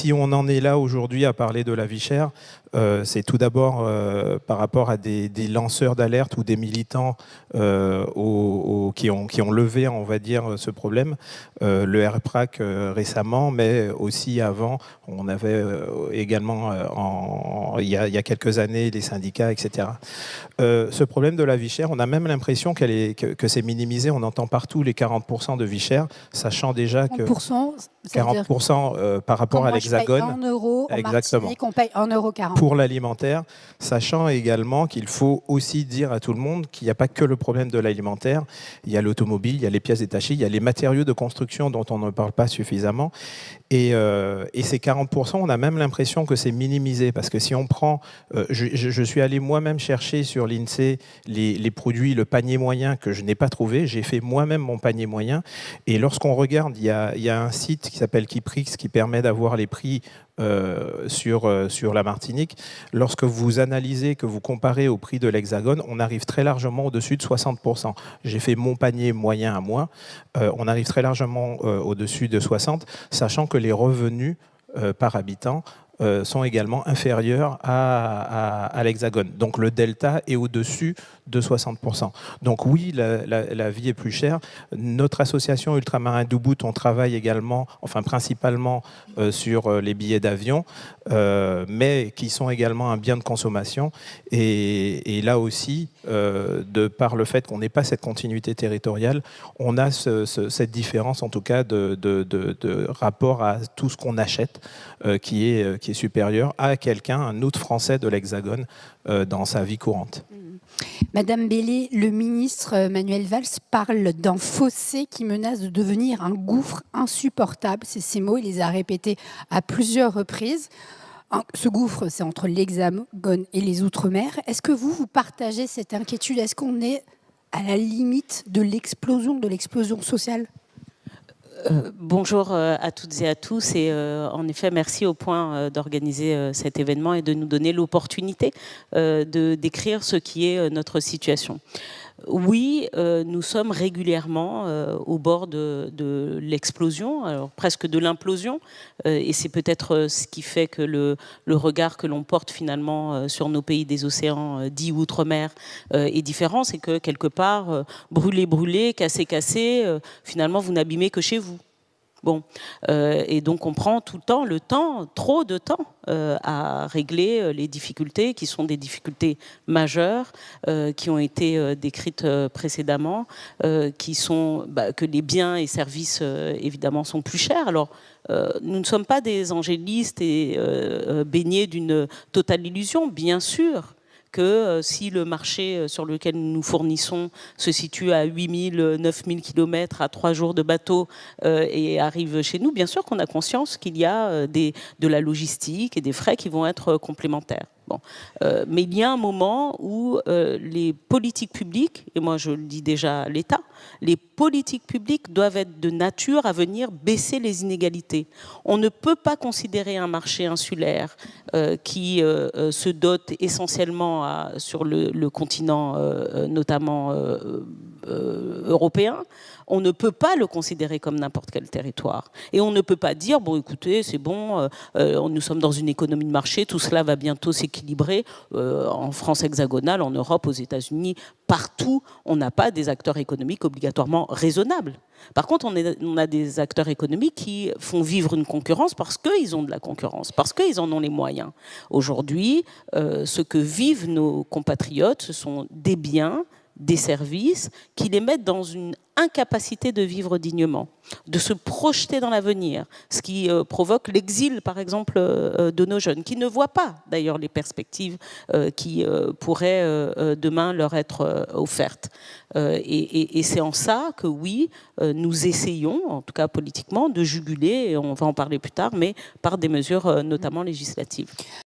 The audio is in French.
si on en est là aujourd'hui à parler de la vie chère, c'est tout d'abord par rapport à des lanceurs d'alerte ou des militants qui ont levé, on va dire, ce problème. Le RPRAC récemment, mais aussi avant, on avait également, il y a quelques années, les syndicats, etc. Ce problème de la vie chère, on a même l'impression que c'est minimisé. On entend partout les 40% de vie chère, sachant déjà que 40% par rapport à l'Hexagone. En euros, en exactement. Martinique, on paye 1,40 € pour l'alimentaire, sachant également qu'il faut aussi dire à tout le monde qu'il n'y a pas que le problème de l'alimentaire. Il y a l'automobile, il y a les pièces détachées, il y a les matériaux de construction dont on ne parle pas suffisamment. Et ces 40%, on a même l'impression que c'est minimisé, parce que si on prend, je suis allé moi-même chercher sur l'INSEE les produits, le panier moyen que je n'ai pas trouvé. J'ai fait moi-même mon panier moyen. Et lorsqu'on regarde, il y a un site qui s'appelle Kiprix qui permet d'avoir les prix sur la Martinique. Lorsque vous analysez, que vous comparez au prix de l'Hexagone, on arrive très largement au-dessus de 60%. J'ai fait mon panier moyen à moi. On arrive très largement au-dessus de 60%, sachant que les revenus par habitant sont également inférieurs à l'Hexagone. Donc le delta est au-dessus de 60%. Donc oui, la vie est plus chère. Notre association Ultramarins d'Ubud, on travaille également, enfin principalement sur les billets d'avion, mais qui sont également un bien de consommation. Et là aussi, de par le fait qu'on n'ait pas cette continuité territoriale, on a cette différence en tout cas de rapport à tout ce qu'on achète qui est supérieur à quelqu'un, un autre Français de l'Hexagone dans sa vie courante. Madame Bellé, le ministre Manuel Valls parle d'un fossé qui menace de devenir un gouffre insupportable. C'est ces mots, il les a répétés à plusieurs reprises. Ce gouffre, c'est entre l'Hexagone et les Outre-mer. Est-ce que vous partagez cette inquiétude? Est-ce qu'on est à la limite de l'explosion sociale? Bonjour à toutes et à tous, et en effet merci au point d'organiser cet événement et de nous donner l'opportunité de décrire ce qui est notre situation. Oui, nous sommes régulièrement au bord de l'explosion, alors presque de l'implosion, et c'est peut-être ce qui fait que le regard que l'on porte finalement sur nos pays des océans dits outre-mer est différent. C'est que quelque part, brûler, casser, finalement vous n'abîmez que chez vous. Bon, et donc on prend tout le temps, trop de temps à régler les difficultés qui sont des difficultés majeures qui ont été décrites précédemment, qui sont que les biens et services évidemment sont plus chers. Alors nous ne sommes pas des angélistes et baignés d'une totale illusion, bien sûr que si le marché sur lequel nous nous fournissons se situe à 8000, 9000 km, à 3 jours de bateau et arrive chez nous, bien sûr qu'on a conscience qu'il y a de la logistique et des frais qui vont être complémentaires. Bon. Mais il y a un moment où les politiques publiques, et moi je le dis déjà à l'État, les politiques publiques doivent être de nature à venir baisser les inégalités. On ne peut pas considérer un marché insulaire qui se dote essentiellement sur le continent notamment européen. On ne peut pas le considérer comme n'importe quel territoire. Et on ne peut pas dire, bon écoutez, c'est bon, nous sommes dans une économie de marché, tout cela va bientôt s'équilibrer. En France hexagonale, en Europe, aux États-Unis, partout, on n'a pas des acteurs économiques obligatoirement raisonnables. Par contre, on a des acteurs économiques qui font vivre une concurrence parce qu'ils ont de la concurrence, parce qu'ils en ont les moyens. Aujourd'hui, ce que vivent nos compatriotes, ce sont des biens, des services qui les mettent dans une incapacité de vivre dignement, de se projeter dans l'avenir, ce qui provoque l'exil, par exemple, de nos jeunes, qui ne voient pas, d'ailleurs, les perspectives qui pourraient demain leur être offertes. Et c'est en ça que, oui, nous essayons, en tout cas politiquement, de juguler, et on va en parler plus tard, mais par des mesures notamment législatives.